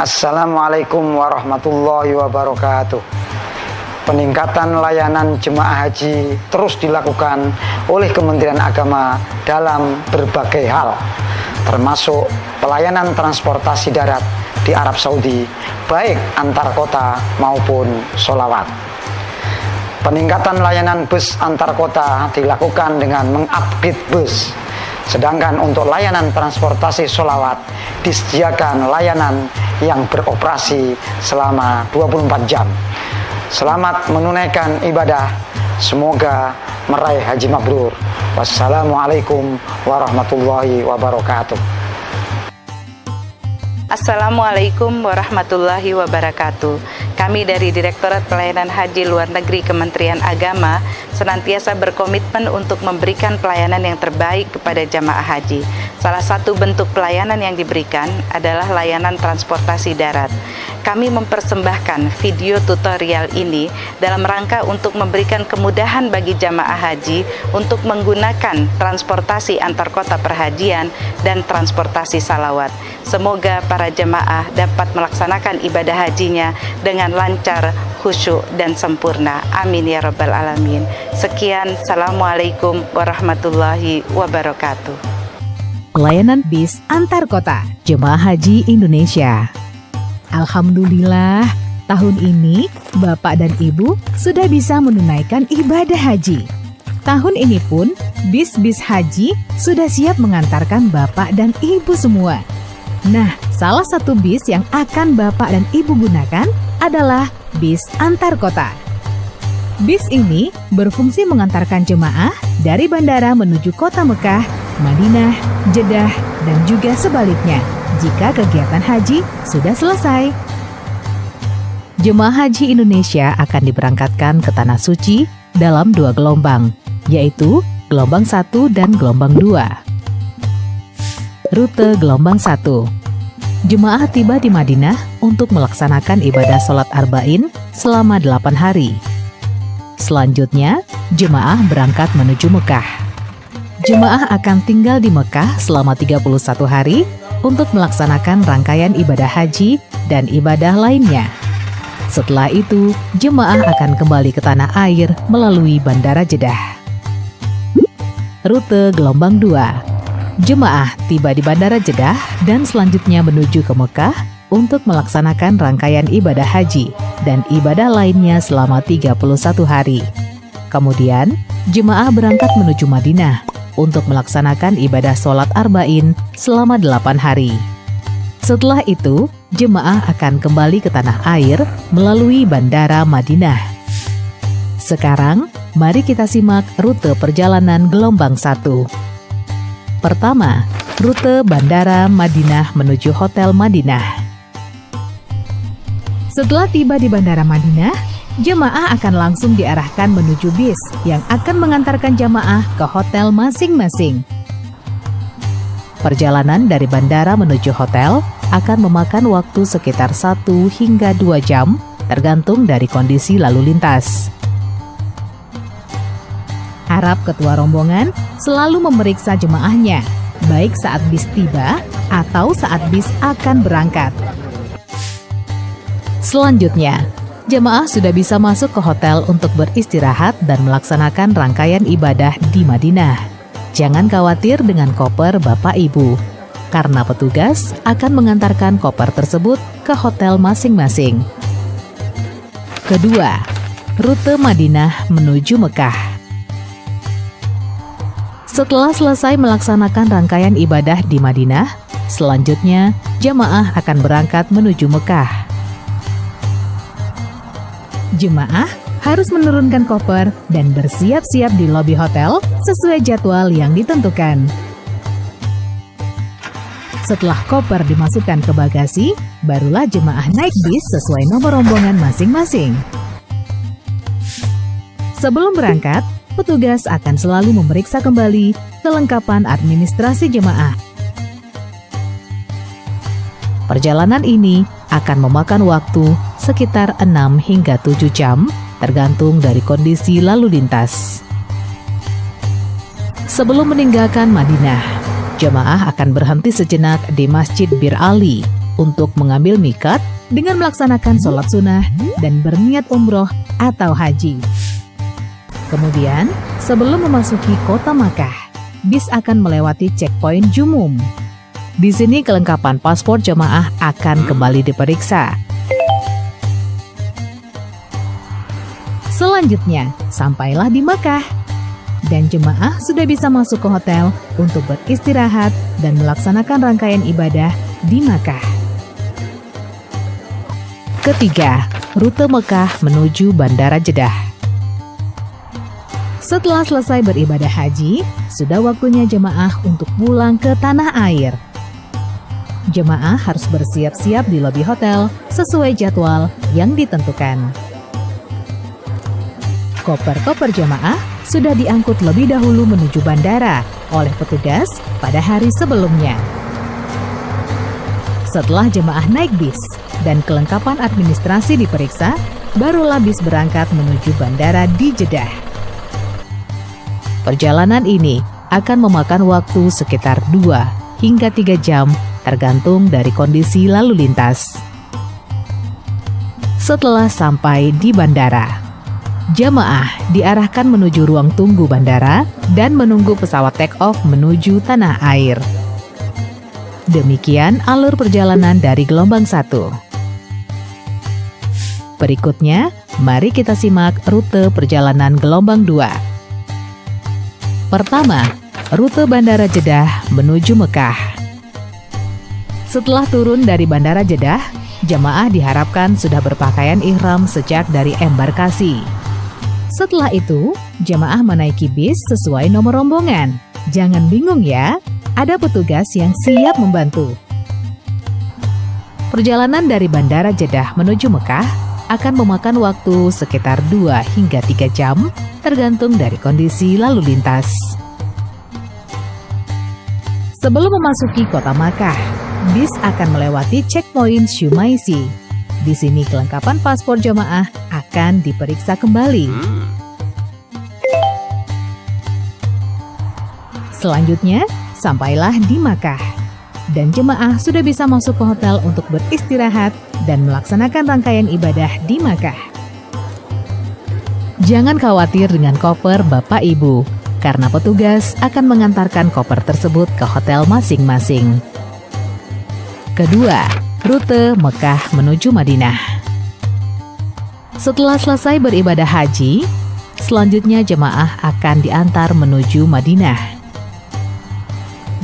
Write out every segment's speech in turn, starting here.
Assalamualaikum warahmatullahi wabarakatuh. Peningkatan layanan jemaah haji terus dilakukan oleh Kementerian Agama dalam berbagai hal, termasuk pelayanan transportasi darat di Arab Saudi, baik antar kota maupun sholawat. Peningkatan layanan bus antar kota dilakukan dengan mengupgrade bus. Sedangkan untuk layanan transportasi sholawat disediakan layanan yang beroperasi selama 24 jam. Selamat menunaikan ibadah. Semoga meraih haji mabrur. Wassalamualaikum warahmatullahi wabarakatuh. Assalamualaikum warahmatullahi wabarakatuh. Kami dari Direktorat Pelayanan Haji Luar Negeri Kementerian Agama senantiasa berkomitmen untuk memberikan pelayanan yang terbaik kepada jamaah haji. Salah satu bentuk pelayanan yang diberikan adalah layanan transportasi darat. Kami mempersembahkan video tutorial ini dalam rangka untuk memberikan kemudahan bagi jamaah haji untuk menggunakan transportasi antar kota perhajian dan transportasi salawat. Semoga para jemaah dapat melaksanakan ibadah hajinya dengan lancar, khusyuk, dan sempurna. Amin ya rabbal alamin. Sekian, Assalamualaikum warahmatullahi wabarakatuh. Pelayanan bis antar kota Jemaah Haji Indonesia. Alhamdulillah, tahun ini Bapak dan Ibu sudah bisa menunaikan ibadah haji. Tahun ini pun bis-bis haji sudah siap mengantarkan Bapak dan Ibu semua. Nah, salah satu bis yang akan Bapak dan Ibu gunakan adalah bis antar kota. Bis ini berfungsi mengantarkan jemaah dari bandara menuju kota Mekah, Madinah, Jeddah, dan juga sebaliknya jika kegiatan haji sudah selesai. Jemaah Haji Indonesia akan diberangkatkan ke Tanah Suci dalam 2 gelombang, yaitu gelombang 1 dan gelombang 2. Rute gelombang 1. Jemaah tiba di Madinah untuk melaksanakan ibadah sholat arba'in selama 8 hari. Selanjutnya, jemaah berangkat menuju Mekah. Jemaah akan tinggal di Mekah selama 31 hari untuk melaksanakan rangkaian ibadah haji dan ibadah lainnya. Setelah itu, jemaah akan kembali ke tanah air melalui Bandara Jeddah. Rute gelombang 2. Jemaah tiba di Bandara Jeddah dan selanjutnya menuju ke Mekah untuk melaksanakan rangkaian ibadah haji dan ibadah lainnya selama 31 hari. Kemudian, jemaah berangkat menuju Madinah untuk melaksanakan ibadah sholat arba'in selama 8 hari. Setelah itu, jemaah akan kembali ke tanah air melalui Bandara Madinah. Sekarang, mari kita simak rute perjalanan gelombang 1. Pertama, rute Bandara Madinah menuju Hotel Madinah. Setelah tiba di Bandara Madinah, jemaah akan langsung diarahkan menuju bis yang akan mengantarkan jemaah ke hotel masing-masing. Perjalanan dari bandara menuju hotel akan memakan waktu sekitar 1 hingga 2 jam, tergantung dari kondisi lalu lintas. Harap ketua rombongan selalu memeriksa jemaahnya, baik saat bis tiba atau saat bis akan berangkat. Selanjutnya, jemaah sudah bisa masuk ke hotel untuk beristirahat dan melaksanakan rangkaian ibadah di Madinah. Jangan khawatir dengan koper Bapak Ibu, karena petugas akan mengantarkan koper tersebut ke hotel masing-masing. Kedua, rute Madinah menuju Mekah. Setelah selesai melaksanakan rangkaian ibadah di Madinah, selanjutnya jemaah akan berangkat menuju Mekah. Jemaah harus menurunkan koper dan bersiap-siap di lobi hotel sesuai jadwal yang ditentukan. Setelah koper dimasukkan ke bagasi, barulah jemaah naik bis sesuai nomor rombongan masing-masing. Sebelum berangkat, petugas akan selalu memeriksa kembali kelengkapan administrasi jemaah. Perjalanan ini akan memakan waktu sekitar 6 hingga 7 jam, tergantung dari kondisi lalu lintas. Sebelum meninggalkan Madinah, jemaah akan berhenti sejenak di Masjid Bir Ali untuk mengambil miqat dengan melaksanakan sholat sunnah dan berniat umroh atau haji. Kemudian, sebelum memasuki kota Makkah, bis akan melewati checkpoint Jumum. Di sini kelengkapan paspor jemaah akan kembali diperiksa. Selanjutnya, sampailah di Makkah, dan jemaah sudah bisa masuk ke hotel untuk beristirahat dan melaksanakan rangkaian ibadah di Makkah. Ketiga, rute Mekah menuju Bandara Jeddah. Setelah selesai beribadah haji, sudah waktunya jemaah untuk pulang ke tanah air. Jemaah harus bersiap-siap di lobi hotel sesuai jadwal yang ditentukan. Koper-koper jemaah sudah diangkut lebih dahulu menuju bandara oleh petugas pada hari sebelumnya. Setelah jemaah naik bis dan kelengkapan administrasi diperiksa, barulah bis berangkat menuju bandara di Jeddah. Perjalanan ini akan memakan waktu sekitar 2 hingga 3 jam tergantung dari kondisi lalu lintas. Setelah sampai di bandara, jemaah diarahkan menuju ruang tunggu bandara dan menunggu pesawat take off menuju tanah air. Demikian alur perjalanan dari gelombang 1. Berikutnya, mari kita simak rute perjalanan gelombang 2. Pertama, rute Bandara Jeddah menuju Mekah. Setelah turun dari Bandara Jeddah, jemaah diharapkan sudah berpakaian ihram sejak dari embarkasi. Setelah itu, jemaah menaiki bis sesuai nomor rombongan. Jangan bingung ya, ada petugas yang siap membantu. Perjalanan dari Bandara Jeddah menuju Mekah akan memakan waktu sekitar 2 hingga 3 jam, tergantung dari kondisi lalu lintas. Sebelum memasuki kota Makkah, bis akan melewati checkpoint Shumaisi. Di sini kelengkapan paspor jemaah akan diperiksa kembali. Selanjutnya, sampailah di Makkah, dan jemaah sudah bisa masuk ke hotel untuk beristirahat dan melaksanakan rangkaian ibadah di Makkah. Jangan khawatir dengan koper Bapak Ibu, karena petugas akan mengantarkan koper tersebut ke hotel masing-masing. Kedua, rute Mekah menuju Madinah. Setelah selesai beribadah haji, selanjutnya jemaah akan diantar menuju Madinah.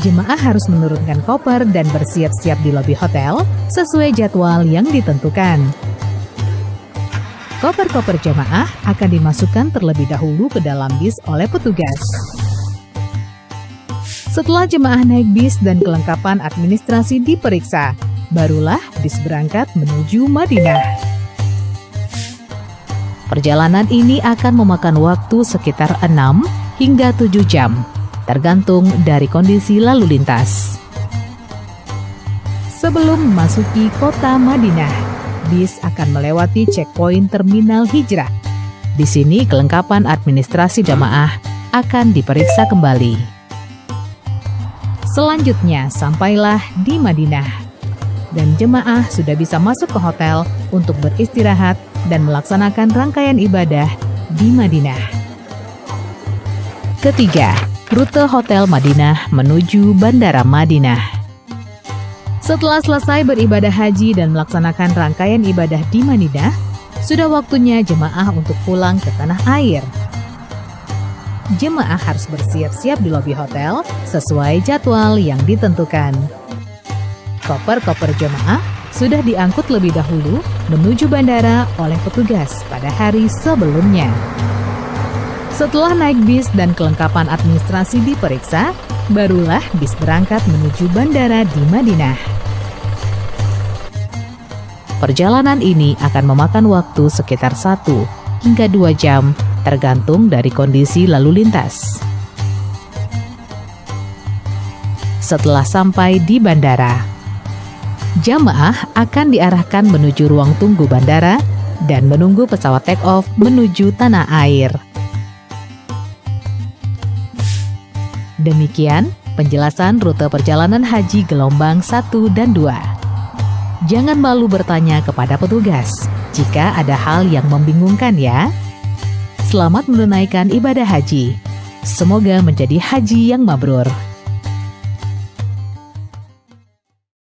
Jemaah harus menurunkan koper dan bersiap-siap di lobi hotel sesuai jadwal yang ditentukan. Koper-koper jemaah akan dimasukkan terlebih dahulu ke dalam bis oleh petugas. Setelah jemaah naik bis dan kelengkapan administrasi diperiksa, barulah bis berangkat menuju Madinah. Perjalanan ini akan memakan waktu sekitar 6 hingga 7 jam, tergantung dari kondisi lalu lintas. Sebelum memasuki kota Madinah, bis akan melewati checkpoint terminal hijrah. Di sini kelengkapan administrasi jamaah akan diperiksa kembali. Selanjutnya sampailah di Madinah, dan jemaah sudah bisa masuk ke hotel untuk beristirahat dan melaksanakan rangkaian ibadah di Madinah. Ketiga, rute Hotel Madinah menuju Bandara Madinah. Setelah selesai beribadah haji dan melaksanakan rangkaian ibadah di Madinah, sudah waktunya jemaah untuk pulang ke tanah air. Jemaah harus bersiap-siap di lobi hotel sesuai jadwal yang ditentukan. Koper-koper jemaah sudah diangkut lebih dahulu menuju bandara oleh petugas pada hari sebelumnya. Setelah naik bis dan kelengkapan administrasi diperiksa, barulah bis berangkat menuju bandara di Madinah. Perjalanan ini akan memakan waktu sekitar 1 hingga 2 jam, tergantung dari kondisi lalu lintas. Setelah sampai di bandara, jamaah akan diarahkan menuju ruang tunggu bandara dan menunggu pesawat take off menuju tanah air. Demikian penjelasan rute perjalanan haji gelombang 1 dan 2. Jangan malu bertanya kepada petugas jika ada hal yang membingungkan ya. Selamat menunaikan ibadah haji. Semoga menjadi haji yang mabrur.